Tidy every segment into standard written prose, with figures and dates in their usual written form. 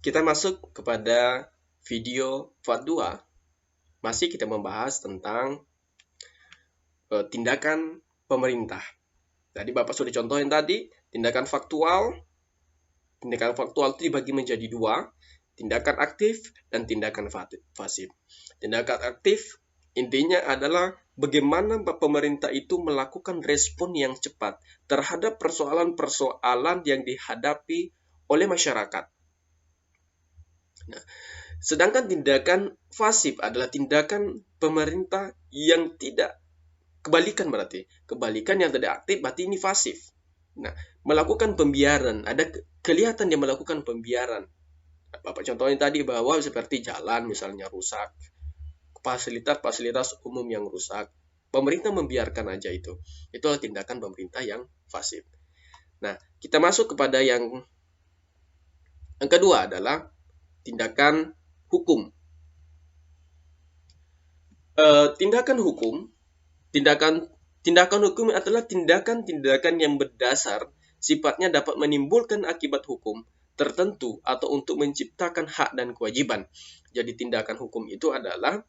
Kita masuk kepada video part 2. Masih kita membahas tentang tindakan pemerintah. Tadi Bapak sudah contohin tadi, tindakan faktual. Tindakan faktual itu dibagi menjadi dua, tindakan aktif dan tindakan pasif. Tindakan aktif intinya adalah bagaimana pemerintah itu melakukan respon yang cepat terhadap persoalan-persoalan yang dihadapi oleh masyarakat. Nah, sedangkan tindakan pasif adalah tindakan pemerintah yang tidak kebalikan berarti. Kebalikan yang tidak aktif berarti ini pasif. Nah, melakukan pembiaran, ada kelihatan dia melakukan pembiaran. Bapak contohnya tadi bahwa seperti jalan misalnya rusak, fasilitas umum yang rusak, pemerintah membiarkan aja itu. Itulah tindakan pemerintah yang pasif. Nah, kita masuk kepada yang kedua adalah tindakan hukum. Tindakan hukum adalah tindakan-tindakan yang berdasar sifatnya dapat menimbulkan akibat hukum tertentu atau untuk menciptakan hak dan kewajiban. Jadi tindakan hukum itu adalah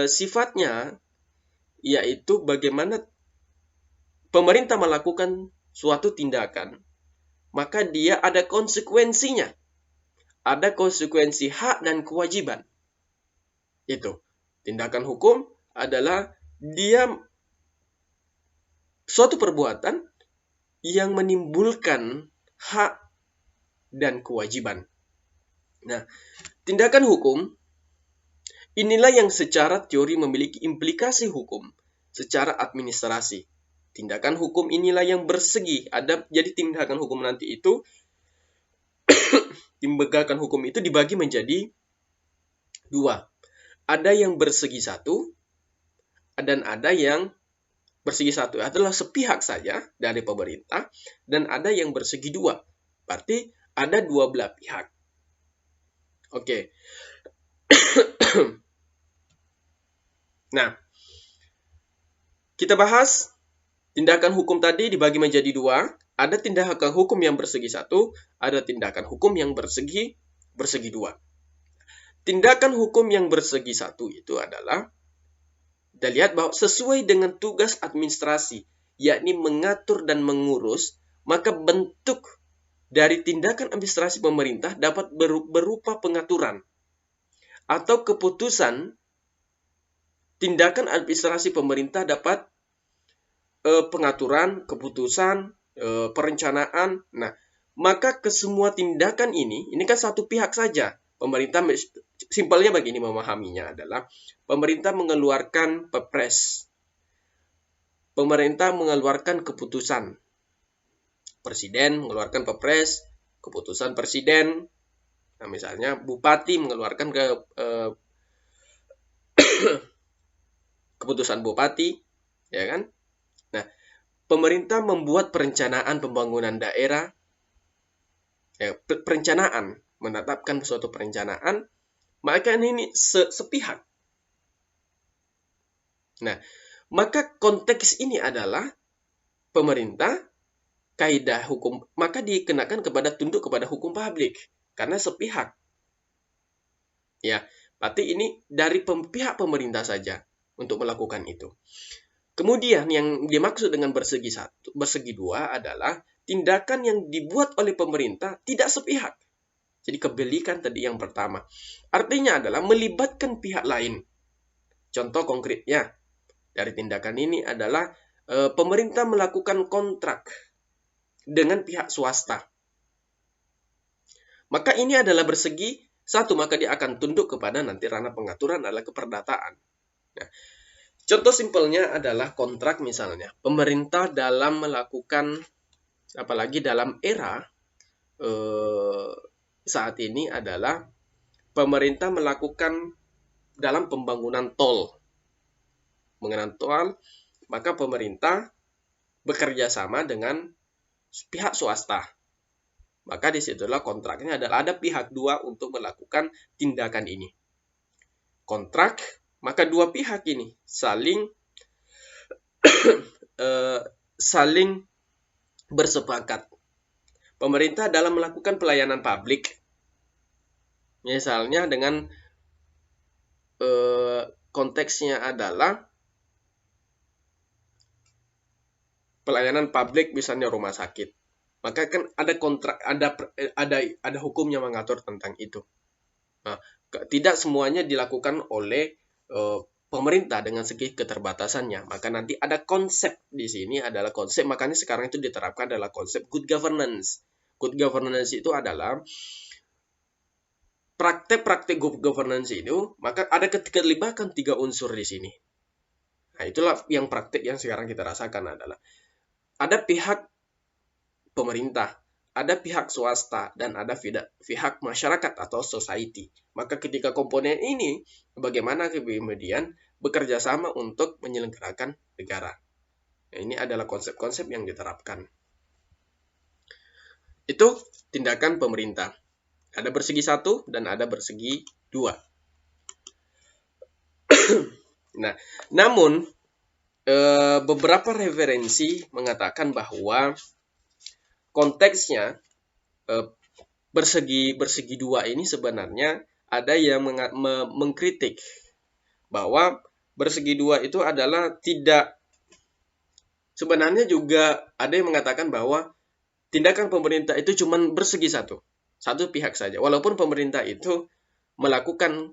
sifatnya yaitu bagaimana pemerintah melakukan suatu tindakan, maka dia ada konsekuensinya. Ada konsekuensi hak dan kewajiban. Itu. Tindakan hukum adalah dia suatu perbuatan yang menimbulkan hak dan kewajiban. Nah, tindakan hukum inilah yang secara teori memiliki implikasi hukum secara administrasi. Tindakan hukum inilah yang bersegi. Jadi tindakan hukum nanti itu tindakan hukum itu dibagi menjadi dua. Ada yang bersegi satu dan ada yang bersegi satu adalah sepihak saja dari pemerintah dan ada yang bersegi dua. Berarti ada dua belah pihak. Oke. Nah, kita bahas tindakan hukum tadi dibagi menjadi dua. Ada tindakan hukum yang bersegi satu, ada tindakan hukum yang bersegi dua. Tindakan hukum yang bersegi satu itu adalah kita lihat bahwa sesuai dengan tugas administrasi, yakni mengatur dan mengurus, maka bentuk dari tindakan administrasi pemerintah dapat berupa pengaturan atau keputusan. Tindakan administrasi pemerintah dapat pengaturan, keputusan, perencanaan. Nah, maka kesemua tindakan ini kan satu pihak saja. Pemerintah, simpelnya begini memahaminya adalah, pemerintah mengeluarkan Perpres. Pemerintah mengeluarkan keputusan. Presiden mengeluarkan Perpres, keputusan presiden. Nah, misalnya bupati mengeluarkan keputusan bupati, ya kan? Nah, pemerintah membuat perencanaan pembangunan daerah, perencanaan, menetapkan suatu perencanaan, maka ini sepihak. Nah, maka konteks ini adalah pemerintah, kaidah hukum, maka dikenakan tunduk kepada hukum publik, karena sepihak. Ya, berarti ini dari pihak pemerintah saja untuk melakukan itu. Kemudian yang dimaksud dengan bersegi dua adalah tindakan yang dibuat oleh pemerintah tidak sepihak. Jadi kebalikan tadi yang pertama. Artinya adalah melibatkan pihak lain. Contoh konkretnya dari tindakan ini adalah pemerintah melakukan kontrak dengan pihak swasta. Maka ini adalah bersegi satu, maka dia akan tunduk kepada nanti ranah pengaturan adalah keperdataan. Nah, contoh simpelnya adalah kontrak misalnya. Pemerintah dalam melakukan, apalagi dalam era saat ini adalah pemerintah melakukan dalam pembangunan tol. Mengenai tol, maka pemerintah bekerja sama dengan pihak swasta. Maka disitulah kontraknya adalah ada pihak dua untuk melakukan tindakan ini. Kontrak, maka dua pihak ini saling bersepakat. Pemerintah dalam melakukan pelayanan publik, Misalnya dengan konteksnya adalah pelayanan publik, misalnya rumah sakit, maka kan ada kontrak, ada hukum yang mengatur tentang itu. Nah, tidak semuanya dilakukan oleh pemerintah dengan segi keterbatasannya. Maka nanti ada konsep di sini adalah konsep, makanya sekarang itu diterapkan adalah konsep good governance. Good governance itu adalah praktek-praktek good governance itu, maka ada keterlibatan 3 unsur di sini. Nah, itulah yang praktek yang sekarang kita rasakan adalah ada pihak pemerintah, ada pihak swasta, dan ada pihak masyarakat atau society. Maka ketika komponen ini, bagaimana kemudian bekerja sama untuk menyelenggarakan negara. Nah, ini adalah konsep-konsep yang diterapkan. Itu tindakan pemerintah. Ada bersegi 1 dan ada bersegi 2. Nah, namun beberapa referensi mengatakan bahwa konteksnya bersegi 2 ini sebenarnya ada yang mengkritik bahwa bersegi 2 itu adalah tidak, sebenarnya juga ada yang mengatakan bahwa tindakan pemerintah itu cuma bersegi satu pihak saja, walaupun pemerintah itu melakukan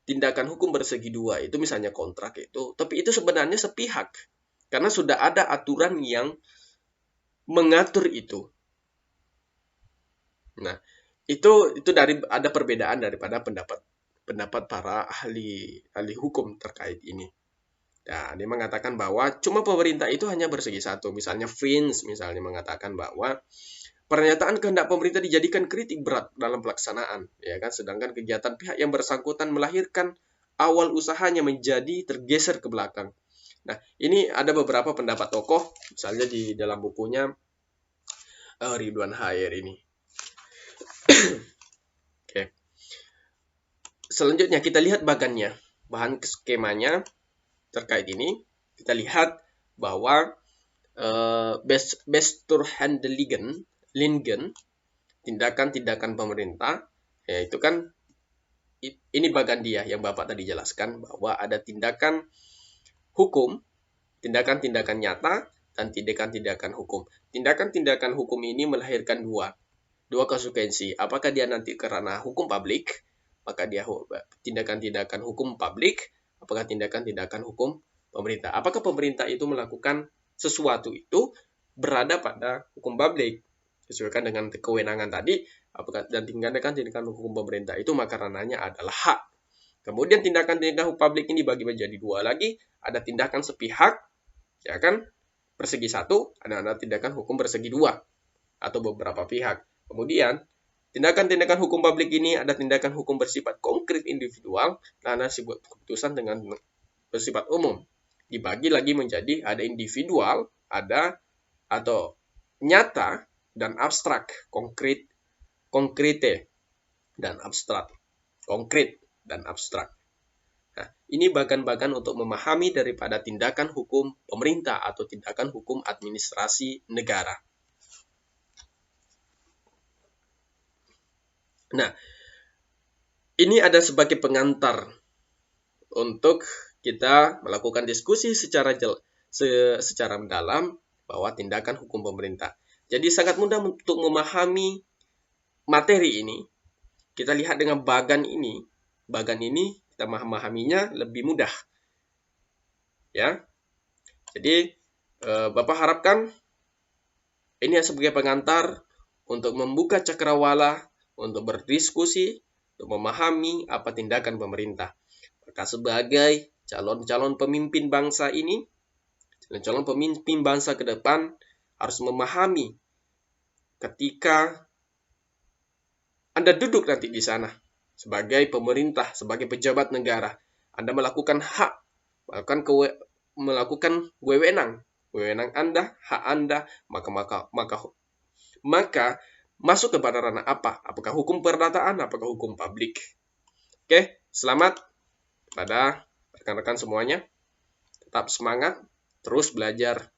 tindakan hukum bersegi 2 itu, misalnya kontrak itu, tapi itu sebenarnya sepihak karena sudah ada aturan yang mengatur itu. Nah, itu ada perbedaan daripada pendapat para ahli hukum terkait ini. Nah, dia mengatakan bahwa cuma pemerintah itu hanya bersegi 1. Misalnya Vince misalnya mengatakan bahwa pernyataan kehendak pemerintah dijadikan kritik berat dalam pelaksanaan, ya kan? Sedangkan kegiatan pihak yang bersangkutan melahirkan awal usahanya menjadi tergeser ke belakang. Nah, ini ada beberapa pendapat tokoh, misalnya di dalam bukunya Ridwan Hair ini. Oke. Selanjutnya kita lihat bahannya, bahan skemanya terkait ini. Kita lihat bahwa Bestuurhandeligen, tindakan-tindakan pemerintah, yaitu kan ini bagian dia yang Bapak tadi jelaskan bahwa ada tindakan hukum, tindakan-tindakan nyata, dan tindakan-tindakan hukum. Tindakan-tindakan hukum ini melahirkan dua konsekuensi. Apakah dia nanti karena hukum publik, maka dia tindakan-tindakan hukum publik, apakah tindakan-tindakan hukum pemerintah. Apakah pemerintah itu melakukan sesuatu itu berada pada hukum publik sesuaikan dengan kewenangan tadi, apakah dan tindakan hukum pemerintah itu maka ranahnya adalah hak. Kemudian tindakan-tindakan hukum publik ini dibagi menjadi 2 lagi, ada tindakan sepihak, ya kan, bersegi 1, ada tindakan hukum bersegi 2 atau beberapa pihak. Kemudian tindakan-tindakan hukum publik ini ada tindakan hukum bersifat konkret individual dan ada keputusan dengan bersifat umum. Dibagi lagi menjadi ada individual, ada atau nyata dan abstrak, konkrete dan abstrak, konkret dan abstrak. Nah, ini bagian-bagian untuk memahami daripada tindakan hukum pemerintah atau tindakan hukum administrasi negara. Nah, ini ada sebagai pengantar untuk kita melakukan diskusi secara mendalam bahwa tindakan hukum pemerintah. Jadi sangat mudah untuk memahami materi ini. Kita lihat dengan bagan ini. Bagan ini kita memahaminya lebih mudah. Ya. Jadi Bapak harapkan ini sebagai pengantar untuk membuka cakrawala, untuk berdiskusi, untuk memahami apa tindakan pemerintah. Maka sebagai calon-calon pemimpin bangsa ini, calon pemimpin bangsa ke depan harus memahami ketika Anda duduk nanti di sana sebagai pemerintah, sebagai pejabat negara, Anda melakukan hak, melakukan wewenang Anda, hak Anda, maka masuk kepada ranah apa? Apakah hukum perdataan, apakah hukum publik? Oke, selamat pada rekan-rekan semuanya. Tetap semangat, terus belajar.